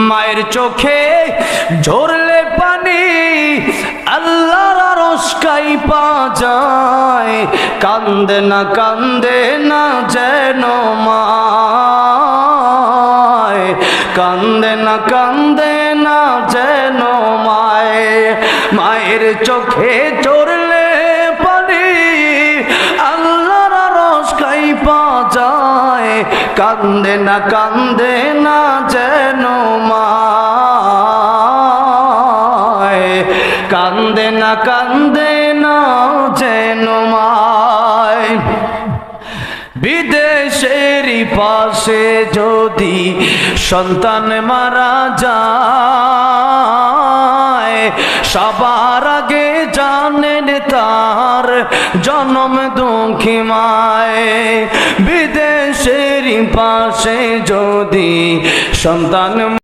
মায়ের চোখে ঝরলে পানি আল্লাহর আরশ কাঁইপা যায়, কান্দে না যেন মায়, কান্দে না যেন মায়। মায়ের চোখে ঝরলে পানি আল্লাহর আরশ কাঁইপা যায়, কান্দে না যেন মায়, কান্দে না যেন মায়। বিদেশেরই পাশে যদি সন্তান মারা যায়, সবার আগে জানেন তার জনম দুঃখী মায়। বিদেশেরই পাশে যদি সন্তান